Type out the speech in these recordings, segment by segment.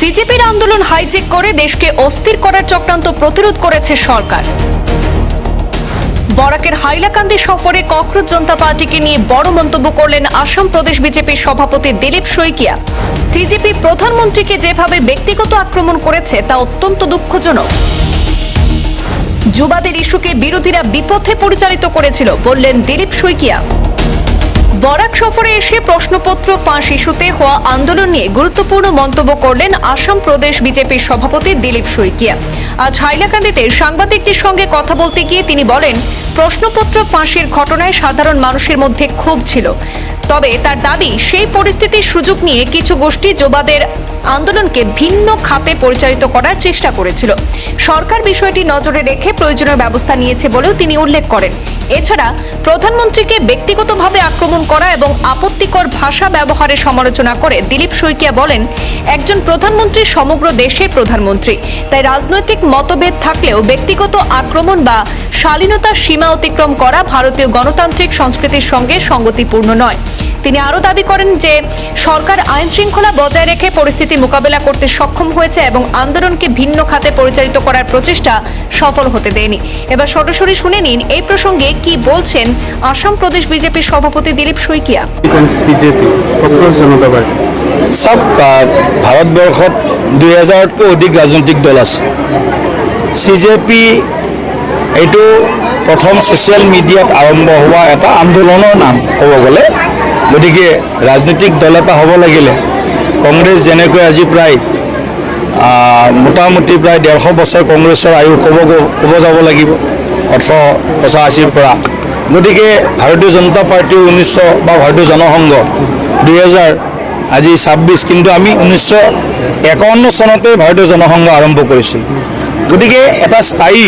সিজেপির আন্দোলন হাইজ্যাক করে দেশকে অস্থির করার চক্রান্ত প্রতিরোধ করেছে সরকার। বরাকের হাইলাকান্দি সফরে ককরোচ জনতা পার্টিকে নিয়ে বড় মন্তব্য করলেন আসাম প্রদেশ বিজেপির সভাপতি দিলীপ শইকিয়া। সিজেপি প্রধানমন্ত্রীকে যেভাবে ব্যক্তিগত আক্রমণ করেছে তা অত্যন্ত দুঃখজনক। যুবাদের ইস্যুকে বিরোধীরা বিপথে পরিচালিত করেছিল বললেন দিলীপ শইকিয়া। বরাক সফরে এসে প্রশ্নপত্র ফাঁস ইস্যুতে হওয়া আন্দোলন নিয়ে গুরুত্বপূর্ণ মন্তব্য করলেন আসাম প্রদেশ বিজেপির সভাপতি দিলীপ শইকিয়া। আজ হাইলাকান্দিতে সাংবাদিকদের সঙ্গে কথা বলতে গিয়ে তিনি বলেন, প্রশ্নপত্র ফাঁসের ঘটনায় সাধারণ মানুষের মধ্যে ক্ষোভ ছিল, তবে তার দাবি সেই পরিস্থিতির সুযোগ নিয়ে কিছু গোষ্ঠী যুবাদের আন্দোলনকে ভিন্ন খাতে পরিচালিত করার চেষ্টা করেছিল। সরকার বিষয়টি নজরে রেখে প্রয়োজনীয় ব্যবস্থা নিয়েছে বলেও তিনি উল্লেখ করেন। এছাড়া প্রধানমন্ত্রীকে ব্যক্তিগতভাবে আক্রমণ করা এবং আপত্তিকর ভাষা ব্যবহারের সমালোচনা করে দিলীপ শইকিয়া বলেন, একজন প্রধানমন্ত্রী সমগ্র দেশের প্রধানমন্ত্রী, তাই রাজনৈতিক মতভেদ থাকলেও ব্যক্তিগত আক্রমণ বা শালীনতার সীমা অতিক্রম করা ভারতীয় গণতান্ত্রিক সংস্কৃতির সঙ্গে সঙ্গতিপূর্ণ নয়। তিনি আরও দাবি করেন যে সরকার আইন শৃঙ্খলা বজায় রেখে পরিস্থিতি মোকাবেলা করতে সক্ষম হয়েছে এবং আন্দোলনকে ভিন্ন খাতে পরিচালিত করার প্রচেষ্টা সফল হতে দেয়নি। এবার সরাসরি শুনে নিন এই প্রসঙ্গে কি বলছেন আসাম প্রদেশ বিজেপির সভাপতি দিলীপ শইকিয়া। ভারতবর্ষত 2000তকৈ অধিক ৰাজনৈতিক দল আছে। সিজেপি এইটো প্ৰথম ছ'চিয়েল মিডিয়াত আৰম্ভ হোৱা এটা আন্দোলনৰ নাম ক'ব গ'লে। গতিকে ৰাজনৈতিক দল এটা হ'ব লাগিলে কংগ্ৰেছ যেনেকৈ আজি প্ৰায় মোটামুটি প্ৰায় 150 বছৰ কংগ্ৰেছৰ আয়ু ক'ব যাব লাগিব 1885ৰ পৰা। গতিকে ভাৰতীয় জনতা পাৰ্টি 1900 বা ভাৰতীয় জনসংঘ 2000 আজি 26, কিন্তু আমি 1951 চনতে ভাৰতীয় জনসংঘ আৰম্ভ কৰিছিল। গতিকে এটা স্থায়ী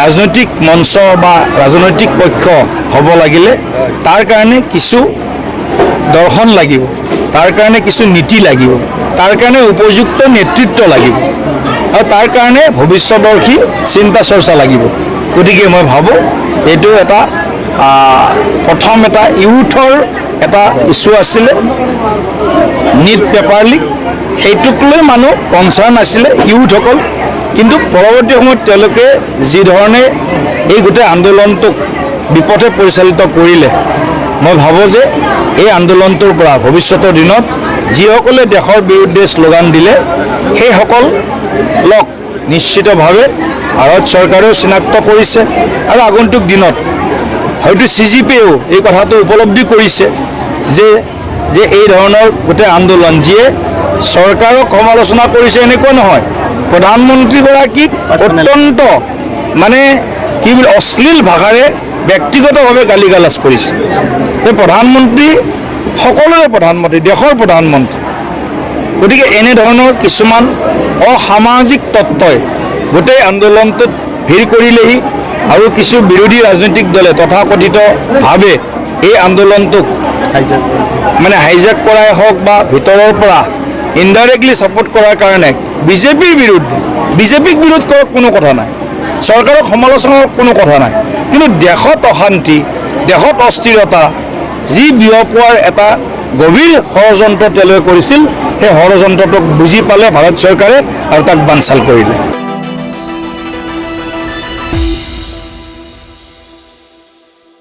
ৰাজনৈতিক মঞ্চ বা ৰাজনৈতিক পক্ষ হ'ব লাগিলে তাৰ কাৰণে কিছু দৰ্শন লাগিব, তাৰ কাৰণে কিছু নীতি লাগিব, তাৰ কাৰণে উপযুক্ত নেতৃত্ব লাগিব আৰু তাৰ কাৰণে ভৱিষ্যদৰ্শী চিন্তা চৰ্চা লাগিব। গতিকে মই ভাবোঁ এইটো এটা প্ৰথম এটা ইউথৰ এটা ইছ্যু আছিলে, নিট পেপাৰ লিক, সেইটোক লৈ মানুহ কনচাৰ্ণ আছিলে ইউথসকল। কিন্তু পৰৱৰ্তী সময়ত তেওঁলোকে যি ধৰণে এই গোটেই আন্দোলনটোক বিপথে পৰিচালিত কৰিলে, মই ভাবোঁ যে এই আন্দোলনটোৰ পৰা ভৱিষ্যতৰ দিনত যিসকলে দেশৰ বিৰুদ্ধে শ্লোগান দিলে সেইসকলক নিশ্চিতভাৱে ভাৰত চৰকাৰেও চিনাক্ত কৰিছে আৰু আগন্তুক দিনত হয়তো সিজেপিয়েও এই কথাটো উপলব্ধি কৰিছে যে এই ধৰণৰ গোটেই আন্দোলন যিয়ে চৰকাৰক সমালোচনা কৰিছে এনেকুৱা নহয়, প্ৰধানমন্ত্ৰীগৰাকীক অত্যন্ত কি বুলি অশ্লীল ভাষাৰে ব্যক্তিগতভাৱে গালিগালাজ কৰিছে। এই প্ৰধানমন্ত্ৰী সকলোৰে প্ৰধানমন্ত্ৰী, দেশৰ প্ৰধানমন্ত্ৰী। গতিকে এনেধৰণৰ কিছুমান অসামাজিক তত্ত্বই গোটেই আন্দোলনটোত ভিৰ কৰিলেহি আৰু কিছু বিৰোধী ৰাজনৈতিক দলে তথাকথিতভাৱে এই আন্দোলনটোক হাইজেক কৰাই হওক বা ভিতৰৰ পৰা ইনডাইৰেক্টলি ছাপোৰ্ট কৰাৰ কাৰণে বিজেপিক বিৰোধ কৰক কোনো কথা নাই, চৰকাৰক সমালোচনাৰ কোনো কথা নাই, কিন্তু দেশত অশান্তি, দেশত অস্থিৰতা যি বিয়পোৱাৰ এটা গভীৰ ষড়যন্ত্ৰ তেওঁলোকে কৰিছিল, সেই ষড়যন্ত্ৰটোক বুজি পালে ভাৰত চৰকাৰে আৰু তাক বানচাল কৰিলে।